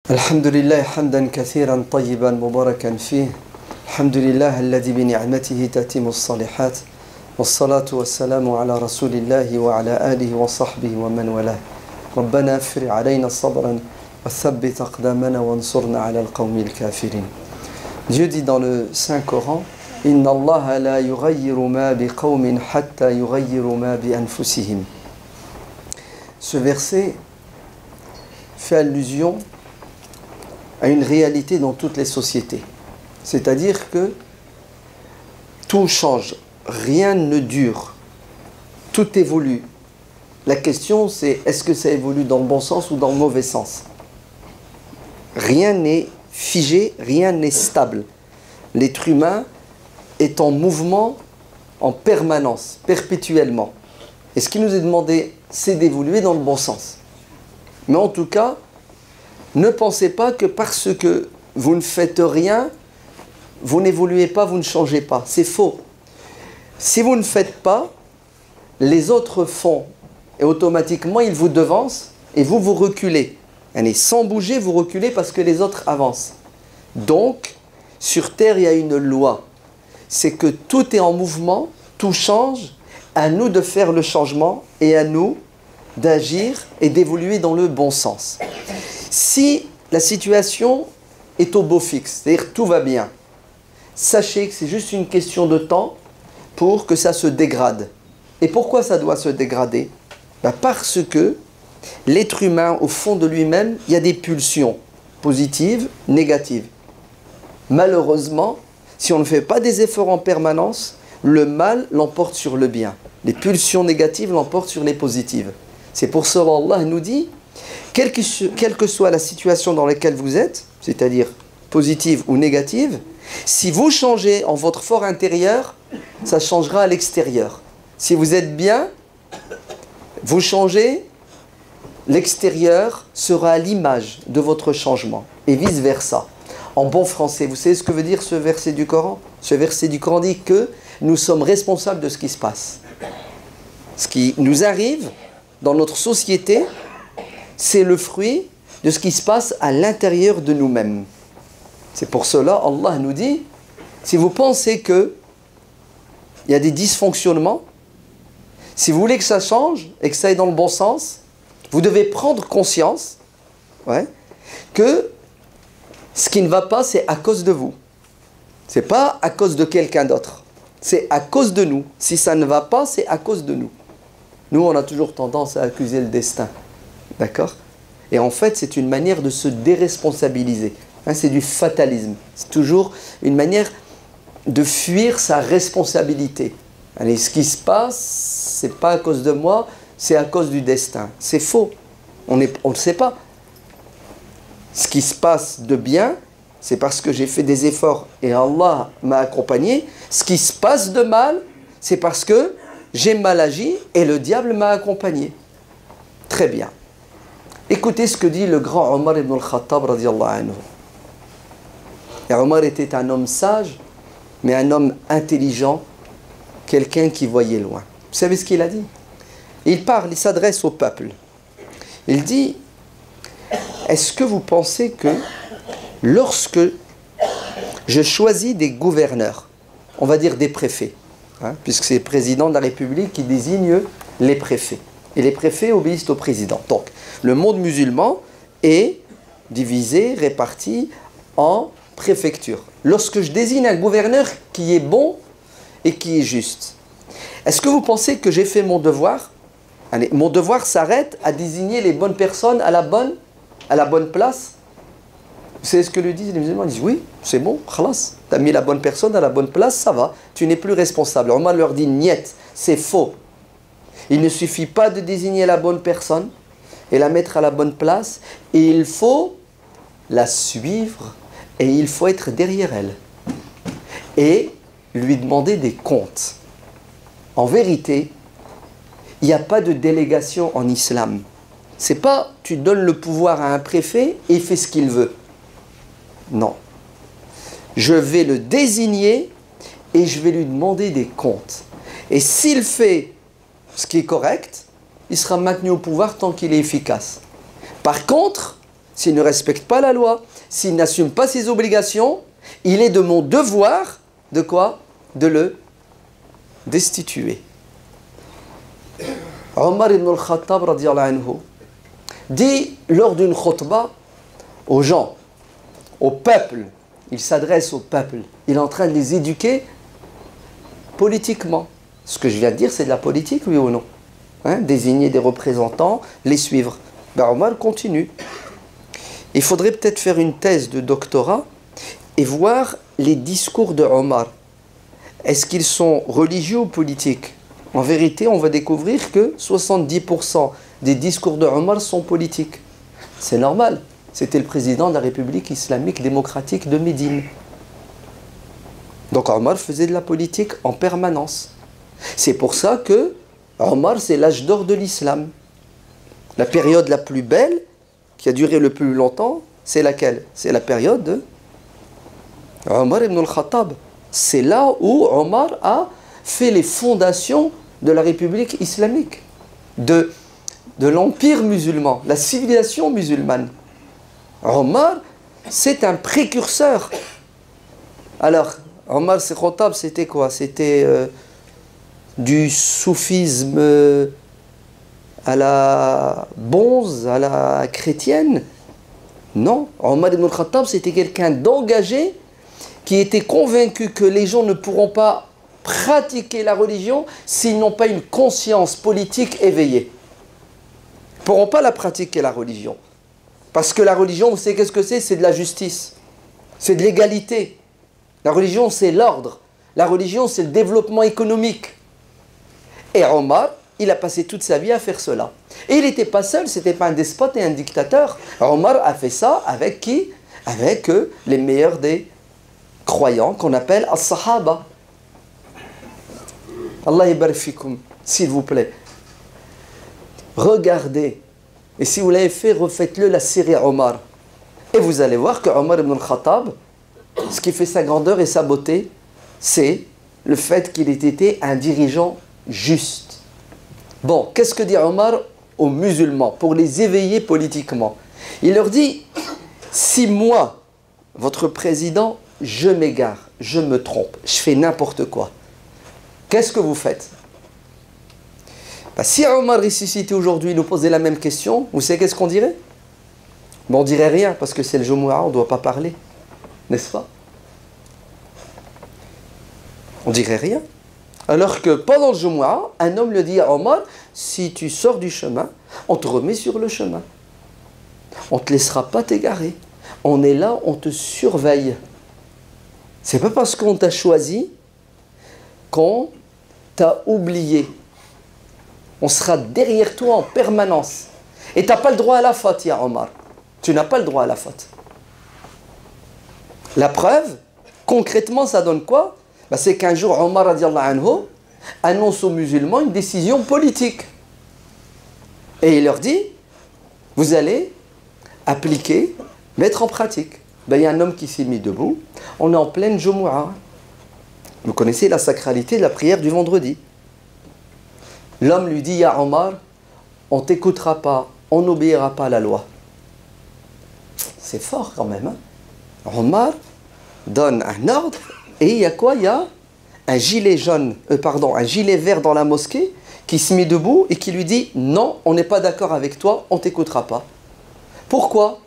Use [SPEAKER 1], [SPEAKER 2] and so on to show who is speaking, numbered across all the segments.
[SPEAKER 1] الحمد لله حمدا كثيرا طيبا مباركا فيه الحمد لله الذي بنعمته تتم الصالحات والصلاة والسلام على رسول الله وعلى آله وصحبه ومن والاه ربنا افرغ علينا صبرا وثبت أقدامنا وانصرنا على القوم الكافرين. Dieu dit dans le Saint-Coran إن الله لا يغير ما بقوم حتى يغيروا ما بأنفسهم. Ce verset fait allusion à une réalité dans toutes les sociétés. C'est-à-dire que tout change, rien ne dure, tout évolue. La question c'est est-ce que ça évolue dans le bon sens ou dans le mauvais sens? Rien n'est figé, rien n'est stable. L'être humain est en mouvement en permanence, perpétuellement. Et ce qui nous est demandé, c'est d'évoluer dans le bon sens. Mais en tout cas, ne pensez pas que parce que vous ne faites rien, vous n'évoluez pas, vous ne changez pas. C'est faux. Si vous ne faites pas, les autres font. Et automatiquement, ils vous devancent et vous, vous reculez. Et sans bouger, vous reculez parce que les autres avancent. Donc, sur Terre, il y a une loi. C'est que tout est en mouvement, tout change. À nous de faire le changement et à nous d'agir et d'évoluer dans le bon sens. Si la situation est au beau fixe, c'est-à-dire tout va bien, sachez que c'est juste une question de temps pour que ça se dégrade. Et pourquoi ça doit se dégrader? Parce que l'être humain, au fond de lui-même, il y a des pulsions positives, négatives. Malheureusement, si on ne fait pas des efforts en permanence, le mal l'emporte sur le bien. Les pulsions négatives l'emportent sur les positives. C'est pour cela qu'Allah nous dit, quelle que soit la situation dans laquelle vous êtes, c'est-à-dire positive ou négative, si vous changez en votre fort intérieur, ça changera à l'extérieur. Si vous êtes bien, vous changez, l'extérieur sera à l'image de votre changement. Et vice-versa. En bon français, vous savez ce que veut dire ce verset du Coran? Ce verset du Coran dit que nous sommes responsables de ce qui se passe. Ce qui nous arrive dans notre société, c'est le fruit de ce qui se passe à l'intérieur de nous-mêmes. C'est pour cela, Allah nous dit, si vous pensez qu'il y a des dysfonctionnements, si vous voulez que ça change et que ça aille dans le bon sens, vous devez prendre conscience que ce qui ne va pas, c'est à cause de vous. Ce n'est pas à cause de quelqu'un d'autre. C'est à cause de nous. Si ça ne va pas, c'est à cause de nous. Nous, on a toujours tendance à accuser le destin. D'accord? Et en fait, c'est une manière de se déresponsabiliser. C'est du fatalisme. C'est toujours une manière de fuir sa responsabilité. Allez, ce qui se passe, ce n'est pas à cause de moi, c'est à cause du destin. C'est faux. On ne le sait pas. Ce qui se passe de bien, c'est parce que j'ai fait des efforts et Allah m'a accompagné. Ce qui se passe de mal, c'est parce que j'ai mal agi et le diable m'a accompagné. Très bien. Écoutez ce que dit le grand Omar ibn al-Khattab radiyallahu anhu. Et Omar était un homme sage, mais un homme intelligent, quelqu'un qui voyait loin. Vous savez ce qu'il a dit? Il parle, il s'adresse au peuple. Il dit, est-ce que vous pensez que lorsque je choisis des gouverneurs, on va dire des préfets, puisque c'est le président de la République qui désigne les préfets. Et les préfets obéissent au président. Donc, le monde musulman est divisé, réparti en préfectures. Lorsque je désigne un gouverneur qui est bon et qui est juste, est-ce que vous pensez que j'ai fait mon devoir? Allez, mon devoir s'arrête à désigner les bonnes personnes à la bonne place? Vous savez ce que lui disent les musulmans? Ils disent oui, c'est bon, khalas. Tu as mis la bonne personne à la bonne place, ça va. Tu n'es plus responsable. Omar leur dit niet, c'est faux. Il ne suffit pas de désigner la bonne personne et la mettre à la bonne place. Et il faut la suivre et il faut être derrière elle. Et lui demander des comptes. En vérité, il n'y a pas de délégation en islam. C'est pas tu donnes le pouvoir à un préfet et il fait ce qu'il veut. Non. Je vais le désigner et je vais lui demander des comptes. Et s'il fait ce qui est correct, il sera maintenu au pouvoir tant qu'il est efficace. Par contre, s'il ne respecte pas la loi, s'il n'assume pas ses obligations, il est de mon devoir, de quoi? De le destituer. Omar ibn al-Khattab radiyallahu anhu dit lors d'une khutbah aux gens, au peuple, il s'adresse au peuple, il est en train de les éduquer politiquement. Ce que je viens de dire, c'est de la politique, oui ou non? Désigner des représentants, les suivre. Ben Omar continue. Il faudrait peut-être faire une thèse de doctorat et voir les discours de Omar. Est-ce qu'ils sont religieux ou politiques? En vérité, on va découvrir que 70% des discours de Omar sont politiques. C'est normal. C'était le président de la République islamique démocratique de Médine. Donc Omar faisait de la politique en permanence. C'est pour ça que Omar, c'est l'âge d'or de l'islam. La période la plus belle, qui a duré le plus longtemps, c'est laquelle? C'est la période de Omar ibn al-Khattab. C'est là où Omar a fait les fondations de la République islamique, de l'empire musulman, la civilisation musulmane. Omar, c'est un précurseur. Alors, Omar ibn al-Khattab, c'était quoi? C'était du soufisme à la bonze, à la chrétienne? Non, Omar ibn al-Khattab, c'était quelqu'un d'engagé qui était convaincu que les gens ne pourront pas pratiquer la religion s'ils n'ont pas une conscience politique éveillée. Ils ne pourront pas la pratiquer, la religion. Parce que la religion, vous savez qu'est-ce que c'est? C'est de la justice. C'est de l'égalité. La religion, c'est l'ordre. La religion, c'est le développement économique. Et Omar, il a passé toute sa vie à faire cela. Et il n'était pas seul, ce n'était pas un despote et un dictateur. Omar a fait ça avec qui? Avec les meilleurs des croyants qu'on appelle as-sahaba. Allah yabarak fikoum, s'il vous plaît. Regardez, et si vous l'avez fait, refaites-le la série Omar. Et vous allez voir que Omar ibn al-Khattab, ce qui fait sa grandeur et sa beauté, c'est le fait qu'il ait été un dirigeant juste. Bon, qu'est-ce que dit Omar aux musulmans pour les éveiller politiquement? Il leur dit, si moi, votre président, je m'égare, je me trompe, je fais n'importe quoi, qu'est-ce que vous faites? Si Omar ressuscité aujourd'hui nous posait la même question, vous savez qu'est-ce qu'on dirait? On dirait rien, parce que c'est le Jumu'ah, on ne doit pas parler, n'est-ce pas? On dirait rien. Alors que pendant le Jumu'ah, un homme le dit à Omar, si tu sors du chemin, on te remet sur le chemin. On ne te laissera pas t'égarer. On est là, on te surveille. C'est pas parce qu'on t'a choisi qu'on t'a oublié. On sera derrière toi en permanence. Et tu n'as pas le droit à la faute, ya Omar. Tu n'as pas le droit à la faute. La preuve, concrètement, ça donne quoi? C'est qu'un jour, Omar radiallahu anhu annonce aux musulmans une décision politique. Et il leur dit, vous allez appliquer, mettre en pratique. Il y a un homme qui s'est mis debout, on est en pleine Jumu'ah. Vous connaissez la sacralité de la prière du vendredi. L'homme lui dit, ya Omar, on ne t'écoutera pas, on n'obéira pas à la loi. C'est fort quand même. Omar donne un ordre et il y a quoi? Il y a un gilet jaune, un gilet vert dans la mosquée qui se met debout et qui lui dit, non, on n'est pas d'accord avec toi, on ne t'écoutera pas. Pourquoi?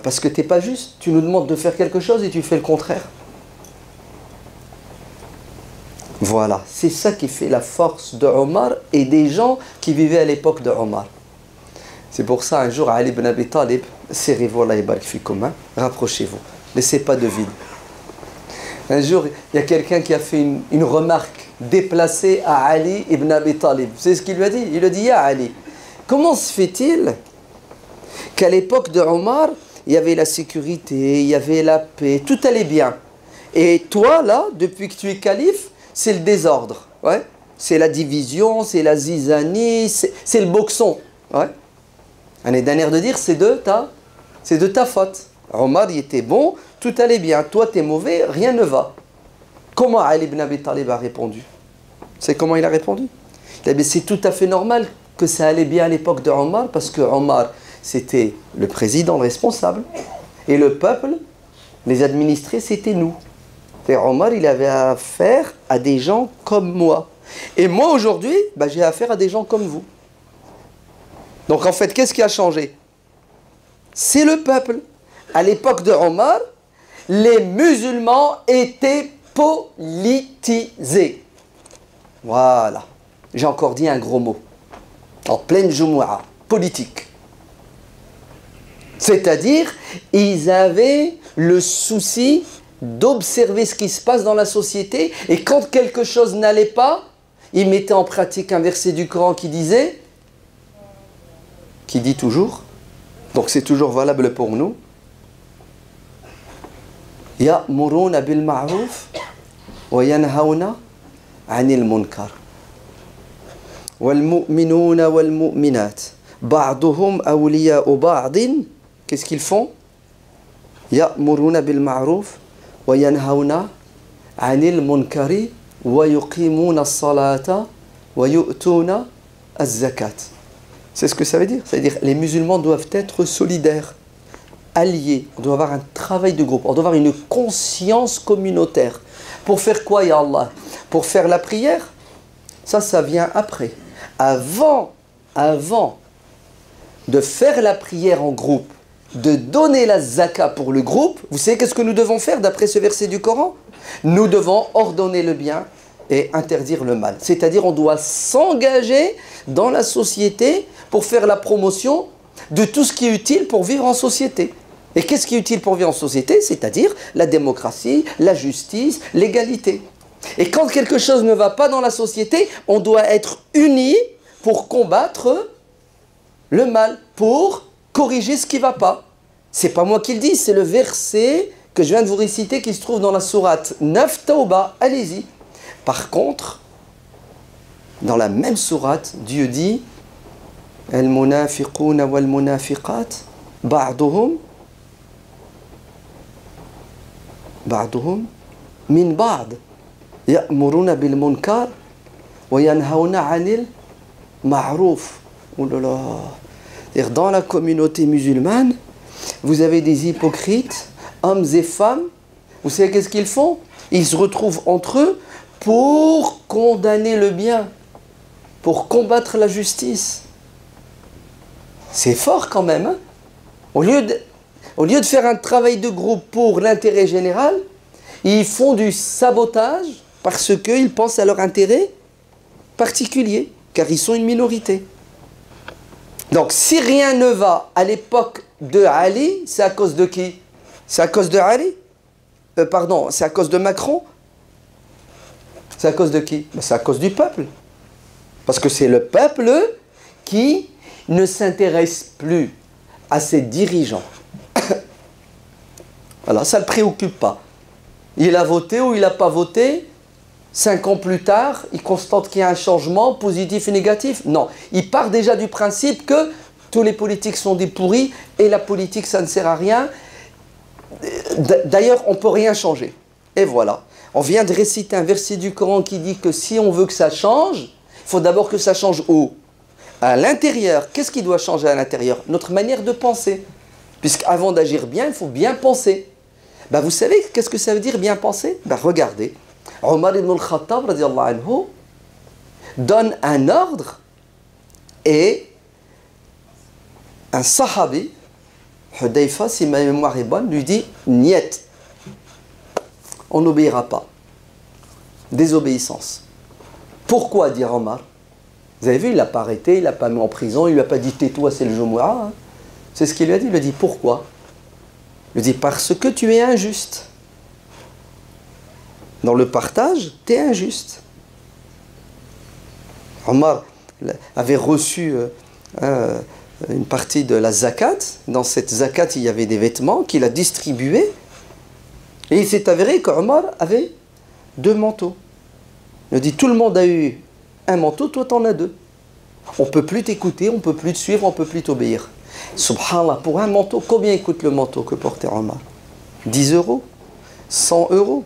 [SPEAKER 1] Parce que tu n'es pas juste, tu nous demandes de faire quelque chose et tu fais le contraire. Voilà, c'est ça qui fait la force de Omar et des gens qui vivaient à l'époque de Omar. C'est pour ça, un jour, Ali ibn Abi Talib, serrez-vous, Allah yabarak fikoum, rapprochez-vous, laissez pas de vide. Un jour, il y a quelqu'un qui a fait une remarque déplacée à Ali ibn Abi Talib. Vous savez ce qu'il lui a dit? Il lui a dit, ya Ali, comment se fait-il qu'à l'époque de Omar, il y avait la sécurité, il y avait la paix, tout allait bien. Et toi, là, depuis que tu es calife, c'est le désordre. Ouais? C'est la division, c'est la zizanie, c'est le boxon. Ouais? On est d'un air de dire, c'est de ta faute. Omar, il était bon, tout allait bien. Toi, tu es mauvais, rien ne va. Comment Ali ibn Abi Talib a répondu? C'est comment il a répondu? C'est tout à fait normal que ça allait bien à l'époque de Omar, parce que Omar, c'était le président, le responsable. Et le peuple, les administrés, c'était nous. Et Omar, il avait affaire à des gens comme moi. Et moi, aujourd'hui, j'ai affaire à des gens comme vous. Donc en fait, qu'est-ce qui a changé? C'est le peuple. À l'époque de Omar, les musulmans étaient politisés. Voilà. J'ai encore dit un gros mot. En pleine Jumu'ah, politique. C'est-à-dire, ils avaient le souci d'observer ce qui se passe dans la société, et quand quelque chose n'allait pas, ils mettaient en pratique un verset du Coran qui disait, qui dit toujours, donc c'est toujours valable pour nous, Ya'muruna bil ma'ruf wa yanhauna 'anil munkar wal mu'minuna wal mu'minat ba'duhum awliya'u ba'din. Qu'est-ce qu'ils font? Ya'muruna bil ma'ruf wa yanhauna 'anil munkari wa yuqimuna as-salata wa yu'tuna az-zakat. C'est ce que ça veut dire. C'est-à-dire les musulmans doivent être solidaires, alliés. On doit avoir un travail de groupe. On doit avoir une conscience communautaire. Pour faire quoi, ya Allah? Pour faire la prière? Ça vient après. Avant de faire la prière en groupe, de donner la zaka pour le groupe, vous savez qu'est-ce que nous devons faire d'après ce verset du Coran? Nous devons ordonner le bien et interdire le mal. C'est-à-dire on doit s'engager dans la société pour faire la promotion de tout ce qui est utile pour vivre en société. Et qu'est-ce qui est utile pour vivre en société? C'est-à-dire la démocratie, la justice, l'égalité. Et quand quelque chose ne va pas dans la société, on doit être unis pour combattre le mal, pour corriger ce qui ne va pas. C'est pas moi qui le dis, c'est le verset que je viens de vous réciter qui se trouve dans la sourate 9 Tawbah. Allez-y. Par contre, dans la même sourate, Dieu dit Al-munafiquna wal-munafiqat ba'duhum min ba'd ya'muruna bil munkar wa yanhauna 'anil ma'ruf. Oh là là. Dans la communauté musulmane, vous avez des hypocrites, hommes et femmes. Vous savez qu'est-ce qu'ils font? Ils se retrouvent entre eux pour condamner le bien, pour combattre la justice. C'est fort quand même. Hein? Au lieu de faire un travail de groupe pour l'intérêt général, ils font du sabotage parce qu'ils pensent à leur intérêt particulier, car ils sont une minorité. Donc si rien ne va à l'époque de Ali, c'est à cause de qui? C'est à cause de Ali? Pardon, c'est à cause de Macron? C'est à cause de qui? C'est à cause du peuple. Parce que c'est le peuple qui ne s'intéresse plus à ses dirigeants. Voilà, ça ne le préoccupe pas. Il a voté ou il n'a pas voté. 5 ans plus tard, il constate qu'il y a un changement positif et négatif. Non, il part déjà du principe que tous les politiques sont des pourris et la politique, ça ne sert à rien. D'ailleurs, on ne peut rien changer. Et voilà. On vient de réciter un verset du Coran qui dit que si on veut que ça change, il faut d'abord que ça change où? À l'intérieur. Qu'est-ce qui doit changer à l'intérieur? Notre manière de penser. Puisqu'avant d'agir bien, il faut bien penser. Vous savez qu'est-ce que ça veut dire bien penser? Regardez. Omar ibn al-Khattab radiallahu anhu donne un ordre et un sahabi, Hudayfa, si ma mémoire est bonne, lui dit « Niet ». On n'obéira pas. Désobéissance. Pourquoi, dit Omar? Vous avez vu, il ne l'a pas arrêté, il ne l'a pas mis en prison, il ne lui a pas dit tais-toi, c'est le Jumu'ah. Hein. C'est ce qu'il lui a dit. Il lui a dit pourquoi? Il lui a dit parce que tu es injuste. Dans le partage, tu es injuste. Omar avait reçu une partie de la zakat. Dans cette zakat, il y avait des vêtements qu'il a distribués. Et il s'est avéré qu'Omar avait 2 manteaux. Il a dit, tout le monde a eu un manteau, toi t'en as 2. On ne peut plus t'écouter, on ne peut plus te suivre, on ne peut plus t'obéir. Subhanallah, pour un manteau, combien coûte le manteau que portait Omar? 10 euros, 100 euros,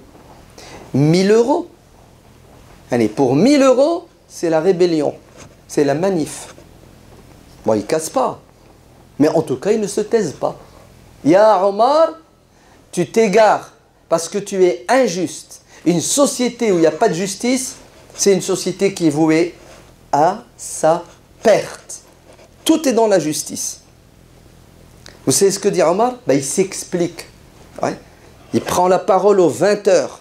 [SPEAKER 1] 1000 euros. Allez, pour 1000 euros, c'est la rébellion, c'est la manif. Bon, il ne casse pas. Mais en tout cas, ils ne se taisent pas. Ya Omar, tu t'égares parce que tu es injuste. Une société où il n'y a pas de justice, c'est une société qui est vouée à sa perte. Tout est dans la justice. Vous savez ce que dit Omar? Il s'explique. Ouais. Il prend la parole aux 20 heures.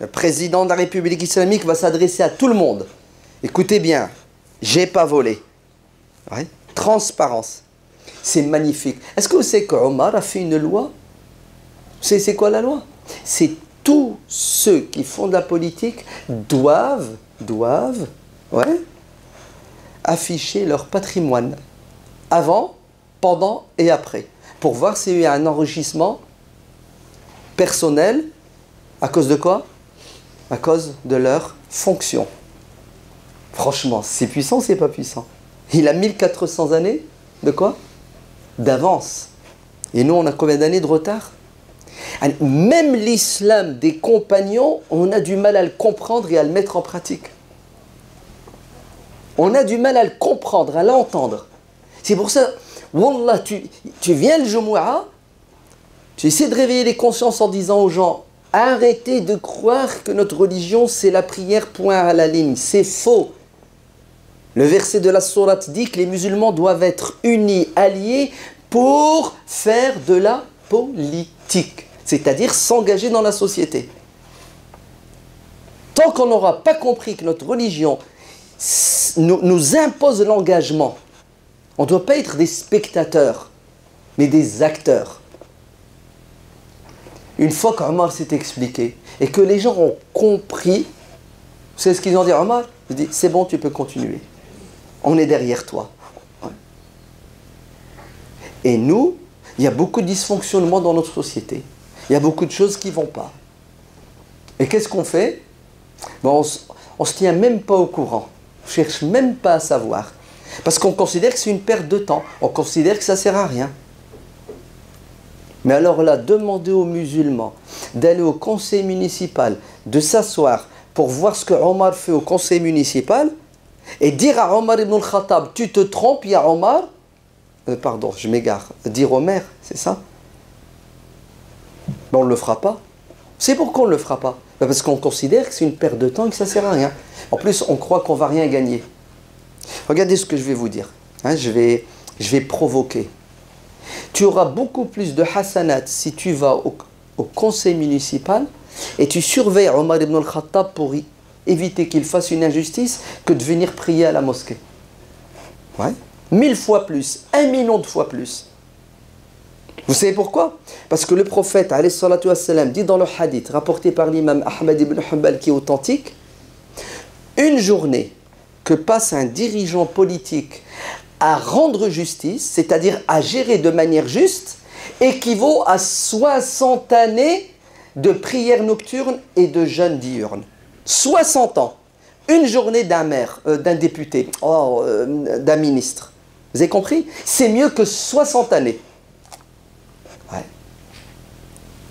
[SPEAKER 1] Le président de la République islamique va s'adresser à tout le monde. Écoutez bien, j'ai pas volé. Ouais. Transparence. C'est magnifique. Est-ce que vous savez qu'Omar a fait une loi? Vous savez c'est quoi la loi? C'est tous ceux qui font de la politique doivent afficher leur patrimoine avant, pendant et après, pour voir s'il y a un enrichissement personnel à cause de quoi? À cause de leur fonction. Franchement, c'est puissant, c'est pas puissant. Il a 1400 années de quoi? D'avance. Et nous, on a combien d'années de retard? Même l'islam des compagnons, on a du mal à le comprendre et à le mettre en pratique. On a du mal à le comprendre, à l'entendre. C'est pour ça, Wallah, tu viens le Jumu'ah, tu essaies de réveiller les consciences en disant aux gens, arrêtez de croire que notre religion c'est la prière point à la ligne. C'est faux. Le verset de la sourate dit que les musulmans doivent être unis, alliés pour faire de la politique. C'est-à-dire s'engager dans la société. Tant qu'on n'aura pas compris que notre religion nous impose l'engagement, on ne doit pas être des spectateurs, mais des acteurs. Une fois qu'Omar s'est expliqué et que les gens ont compris, c'est ce qu'ils ont dit à Omar, il dit c'est bon, tu peux continuer. On est derrière toi. Ouais. Et nous, il y a beaucoup de dysfonctionnements dans notre société. Il y a beaucoup de choses qui ne vont pas. Et qu'est-ce qu'on fait? On ne se tient même pas au courant. On ne cherche même pas à savoir. Parce qu'on considère que c'est une perte de temps. On considère que ça ne sert à rien. Mais alors là, demander aux musulmans d'aller au conseil municipal, de s'asseoir pour voir ce que Omar fait au conseil municipal et dire à Omar ibn al-Khattab, tu te trompes, ya Omar, pardon, je m'égare, dire Omer, c'est ça? On ne le fera pas. C'est pourquoi on ne le fera pas? Parce qu'on considère que c'est une perte de temps et que ça ne sert à rien. En plus, on croit qu'on ne va rien gagner. Regardez ce que je vais vous dire. Hein, je vais provoquer. Tu auras beaucoup plus de hasanat si tu vas au conseil municipal et tu surveilles Omar ibn al-Khattab pour éviter qu'il fasse une injustice que de venir prier à la mosquée. Ouais. 1000 fois plus, 1 million de fois plus. Vous savez pourquoi? Parce que le prophète alayhi salatu wassalam, dit dans le hadith rapporté par l'imam Ahmad ibn Hanbal qui est authentique, une journée que passe un dirigeant politique à rendre justice, c'est-à-dire à gérer de manière juste, équivaut à 60 années de prière nocturne et de jeûne diurne. 60 ans. Une journée d'un maire, d'un député, d'un ministre. Vous avez compris? C'est mieux que 60 années. Ouais.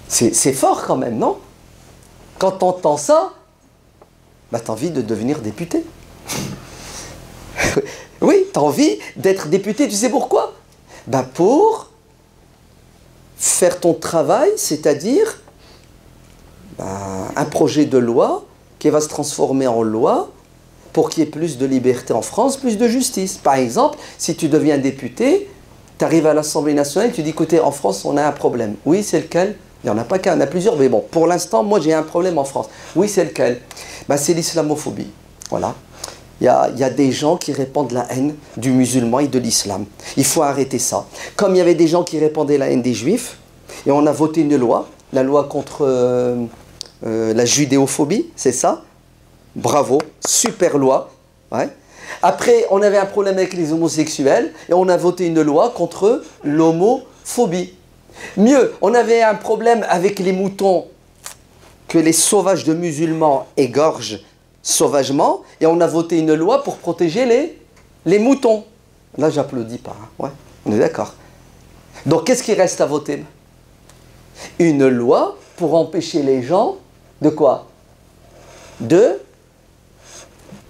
[SPEAKER 1] C'est fort quand même, non? Quand tu entends ça, tu as envie de devenir député. Oui, tu as envie d'être député, tu sais pourquoi? Pour faire ton travail, c'est-à-dire un projet de loi qui va se transformer en loi pour qu'il y ait plus de liberté en France, plus de justice. Par exemple, si tu deviens député, tu arrives à l'Assemblée nationale et tu dis, écoutez, en France, on a un problème. Oui, c'est lequel? Il n'y en a pas qu'un, il y en a plusieurs, mais bon, pour l'instant, moi, j'ai un problème en France. Oui, c'est lequel? C'est l'islamophobie. Voilà. Il y a des gens qui répandent la haine du musulman et de l'islam. Il faut arrêter ça. Comme il y avait des gens qui répandaient la haine des juifs, et on a voté une loi, la loi contre la judéophobie, c'est ça? Bravo, super loi. Ouais. Après, on avait un problème avec les homosexuels, et on a voté une loi contre l'homophobie. Mieux, on avait un problème avec les moutons que les sauvages de musulmans égorgent sauvagement, et on a voté une loi pour protéger les moutons. Là, j'applaudis pas. Hein. Ouais, on est d'accord. Donc, qu'est-ce qui reste à voter? Une loi pour empêcher les gens de quoi? De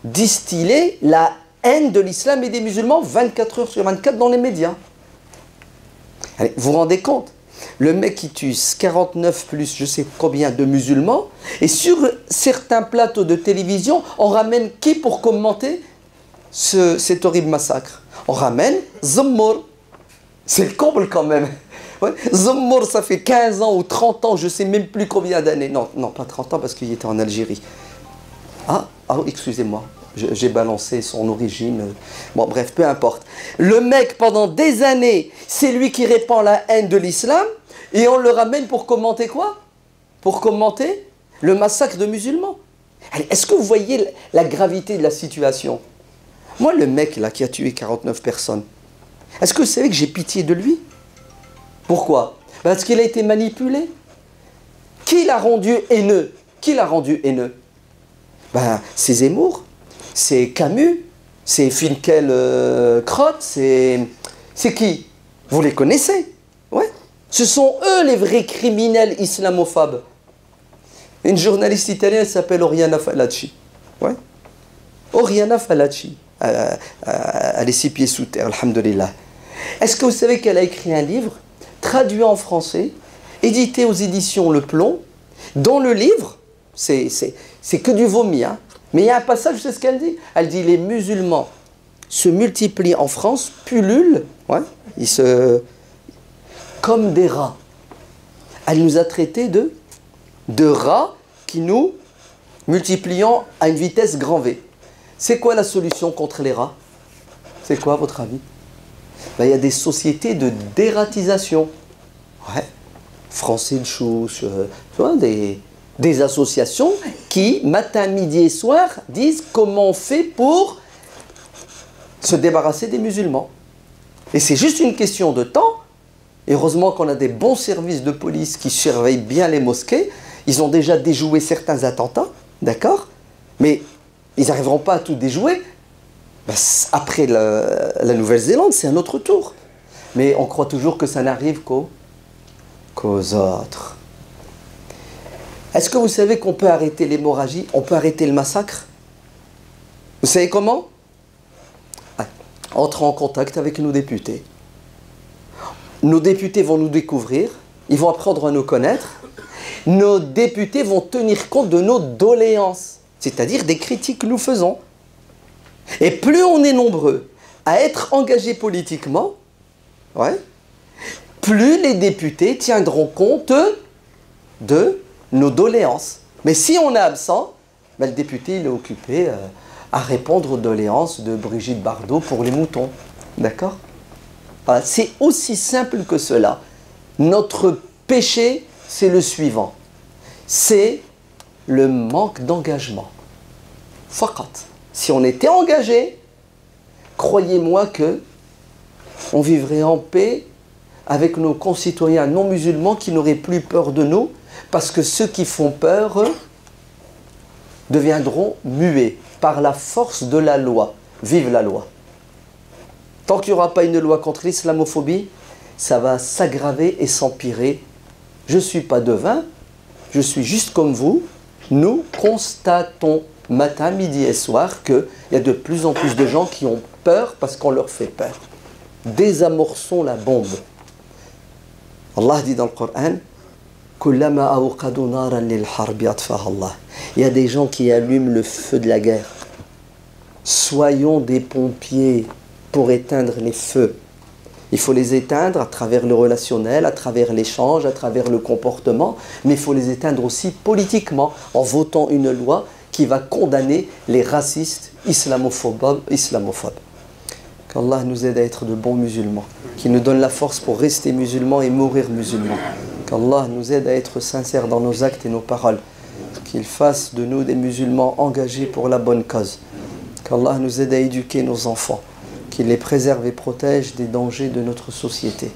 [SPEAKER 1] distiller la haine de l'islam et des musulmans 24 heures sur 24 dans les médias. Allez, vous vous rendez compte? Le mec qui tue 49 plus je sais combien de musulmans, et sur certains plateaux de télévision, on ramène qui pour commenter cet horrible massacre? On ramène Zemmour. C'est le comble quand même. Ouais. Zemmour, ça fait 15 ans ou 30 ans, je ne sais même plus combien d'années. Non, non, pas 30 ans parce qu'il était en Algérie. Excusez-moi, j'ai balancé son origine. Bon, bref, peu importe. Le mec, pendant des années, c'est lui qui répand la haine de l'islam, et on le ramène pour commenter quoi? Pour commenter le massacre de musulmans. Est-ce que vous voyez la gravité de la situation? Moi, le mec là qui a tué 49 personnes, est-ce que vous savez que j'ai pitié de lui? Pourquoi? Parce qu'il a été manipulé. Qui l'a rendu haineux? Qui l'a rendu haineux? C'est Zemmour, c'est Camus, c'est Finkielkraut, c'est qui? Vous les connaissez? Ouais. Ce sont eux les vrais criminels islamophobes. Une journaliste italienne s'appelle Oriana Fallaci. Ouais. Oriana Fallaci. Elle est 6 pieds sous terre, alhamdoulilah. Est-ce que vous savez qu'elle a écrit un livre, traduit en français, édité aux éditions Le Plomb? Dans le livre, c'est que du vomi, hein. Mais il y a un passage, je sais ce qu'elle dit. Elle dit, les musulmans se multiplient en France, pullulent, ouais, comme des rats. Elle nous a traités de rats qui nous multiplions à une vitesse grand V. C'est quoi la solution contre les rats? C'est quoi à votre avis? Il y a des sociétés de dératisation. Ouais. Français de Chouche, des associations qui, matin, midi et soir, disent comment on fait pour se débarrasser des musulmans. Et c'est juste une question de temps. Et heureusement qu'on a des bons services de police qui surveillent bien les mosquées. Ils ont déjà déjoué certains attentats, d'accord? Mais ils n'arriveront pas à tout déjouer. Après la Nouvelle-Zélande, c'est un autre tour. Mais on croit toujours que ça n'arrive qu'aux autres. Est-ce que vous savez qu'on peut arrêter l'hémorragie? On peut arrêter le massacre? Vous savez comment? Entrez en contact avec nos députés. Nos députés vont nous découvrir, ils vont apprendre à nous connaître. Nos députés vont tenir compte de nos doléances, c'est-à-dire des critiques que nous faisons. Et plus on est nombreux à être engagés politiquement, ouais, plus les députés tiendront compte de nos doléances. Mais si on est absent, le député il est occupé à répondre aux doléances de Brigitte Bardot pour les moutons. D'accord? Voilà, c'est aussi simple que cela. Notre péché, c'est le suivant. C'est le manque d'engagement. Faqat. Si on était engagé, croyez-moi que on vivrait en paix avec nos concitoyens non musulmans qui n'auraient plus peur de nous, parce que ceux qui font peur deviendront muets par la force de la loi. Vive la loi. Tant qu'il n'y aura pas une loi contre l'islamophobie, ça va s'aggraver et s'empirer. Je ne suis pas devin, je suis juste comme vous. Nous constatons matin, midi et soir qu'il y a de plus en plus de gens qui ont peur parce qu'on leur fait peur. Désamorçons la bombe. Allah dit dans le Coran, il y a des gens qui allument le feu de la guerre. Soyons des pompiers pour éteindre les feux. Il faut les éteindre à travers le relationnel, à travers l'échange, à travers le comportement, mais il faut les éteindre aussi politiquement, en votant une loi qui va condamner les racistes islamophobes. Qu'Allah nous aide à être de bons musulmans, qu'il nous donne la force pour rester musulmans et mourir musulmans. Qu'Allah nous aide à être sincères dans nos actes et nos paroles. Qu'il fasse de nous des musulmans engagés pour la bonne cause. Qu'Allah nous aide à éduquer nos enfants. Qu'il les préserve et protège des dangers de notre société.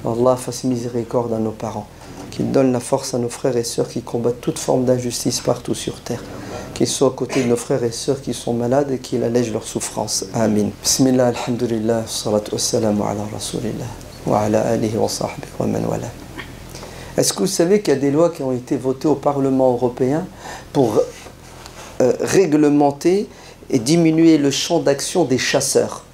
[SPEAKER 1] Qu'Allah fasse miséricorde à nos parents. Qu'il donne la force à nos frères et sœurs qui combattent toute forme d'injustice partout sur terre. Qu'il soit à côté de nos frères et sœurs qui sont malades et qu'il allège leurs souffrances. Amin. Bismillah, alhamdulillah, salatu wassalamu ala rasulillah, wa ala alihi wa sahbihi wa man wala. Est-ce que vous savez qu'il y a des lois qui ont été votées au Parlement européen pour réglementer et diminuer le champ d'action des chasseurs?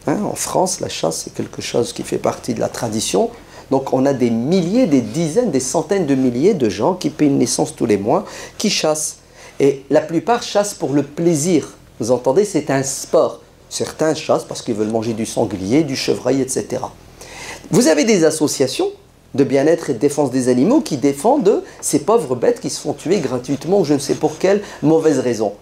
[SPEAKER 1] Hein, en France, la chasse, c'est quelque chose qui fait partie de la tradition. Donc on a des milliers, des dizaines, des centaines de milliers de gens qui paient une naissance tous les mois, qui chassent. Et la plupart chassent pour le plaisir. Vous entendez, c'est un sport. Certains chassent parce qu'ils veulent manger du sanglier, du chevreuil, etc. Vous avez des associations de bien-être et de défense des animaux qui défendent ces pauvres bêtes qui se font tuer gratuitement ou je ne sais pour quelle mauvaise raison.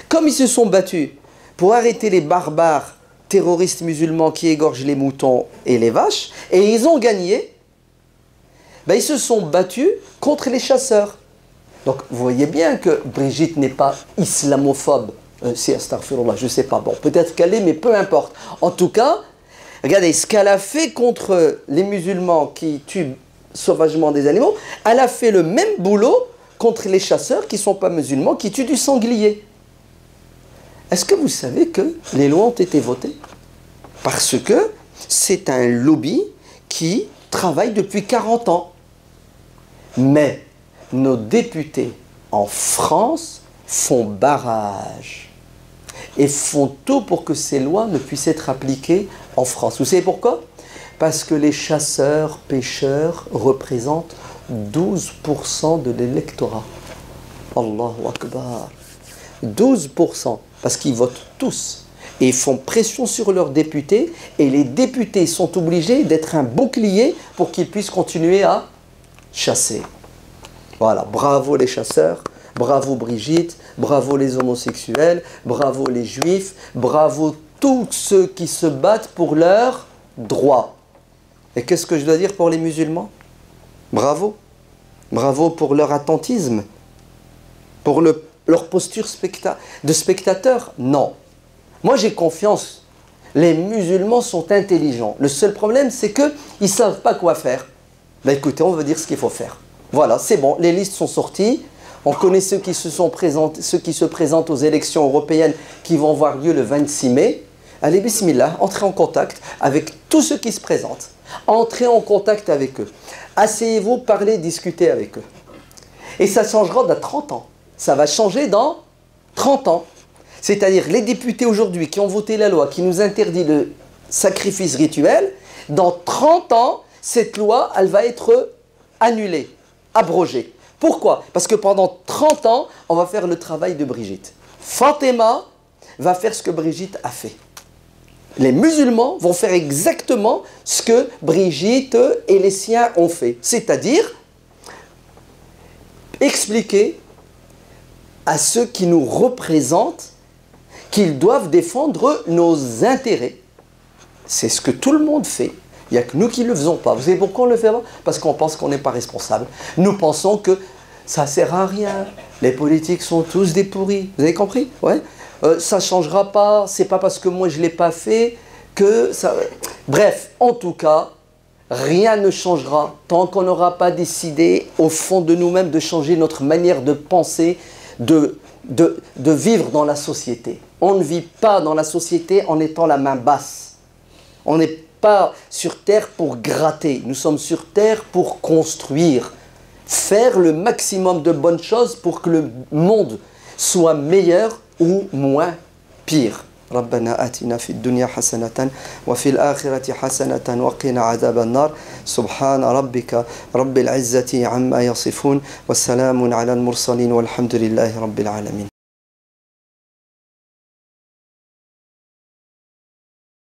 [SPEAKER 1] Comme ils se sont battus pour arrêter les barbares terroristes musulmans qui égorgent les moutons et les vaches, et ils ont gagné, ben ils se sont battus contre les chasseurs. Donc vous voyez bien que Brigitte n'est pas islamophobe. Si, astaghfirullah, je ne sais pas. Bon, peut-être qu'elle est, mais peu importe. En tout cas, regardez, ce qu'elle a fait contre les musulmans qui tuent sauvagement des animaux, elle a fait le même boulot contre les chasseurs qui ne sont pas musulmans, qui tuent du sanglier. Est-ce que vous savez que les lois ont été votées? Parce que c'est un lobby qui travaille depuis 40 ans. Mais nos députés en France font barrage et font tout pour que ces lois ne puissent être appliquées en France. Vous savez pourquoi? Parce que les chasseurs, pêcheurs représentent 12% de l'électorat. Allahu Akbar. 12%. Parce qu'ils votent tous. Et ils font pression sur leurs députés. Et les députés sont obligés d'être un bouclier pour qu'ils puissent continuer à chasser. Voilà, bravo les chasseurs, bravo Brigitte, bravo les homosexuels, bravo les juifs, bravo tous ceux qui se battent pour leurs droits. Et qu'est-ce que je dois dire pour les musulmans? Bravo. Bravo pour leur attentisme, pour leur posture de spectateur. Non. Moi j'ai confiance. Les musulmans sont intelligents. Le seul problème c'est qu'ils ne savent pas quoi faire. Ben écoutez, on va dire ce qu'il faut faire. Voilà, c'est bon, les listes sont sorties. On connaît ceux qui se présentent aux élections européennes qui vont avoir lieu le 26 mai. Allez, bismillah, entrez en contact avec tous ceux qui se présentent. Entrez en contact avec eux. Asseyez-vous, parlez, discutez avec eux. Et ça changera dans 30 ans. Ça va changer dans 30 ans. C'est-à-dire les députés aujourd'hui qui ont voté la loi qui nous interdit le sacrifice rituel, dans 30 ans, cette loi, elle va être annulée, abrogée. Pourquoi? Parce que pendant 30 ans, on va faire le travail de Brigitte. Fatima va faire ce que Brigitte a fait. Les musulmans vont faire exactement ce que Brigitte et les siens ont fait. C'est-à-dire expliquer à ceux qui nous représentent qu'ils doivent défendre nos intérêts. C'est ce que tout le monde fait. Il n'y a que nous qui ne le faisons pas. Vous savez pourquoi on ne le fait pas? Parce qu'on pense qu'on n'est pas responsable. Nous pensons que ça ne sert à rien. Les politiques sont tous des pourris. Vous avez compris? Ouais. Ça ne changera pas. Ce n'est pas parce que moi je ne l'ai pas fait que ça... Bref, en tout cas, rien ne changera tant qu'on n'aura pas décidé au fond de nous-mêmes de changer notre manière de penser, de vivre dans la société. On ne vit pas dans la société en étant la main basse. On n'est pas sur terre pour gratter. Nous sommes sur terre pour construire. Faire le maximum de bonnes choses pour que le monde soit meilleur ou moins pire. ربنا آتنا في الدنيا حسنة وفي الآخرة حسنة وقنا عذاب النار سبحان ربك رب العزة عما يصفون والسلام على المرسلين والحمد لله رب العالمين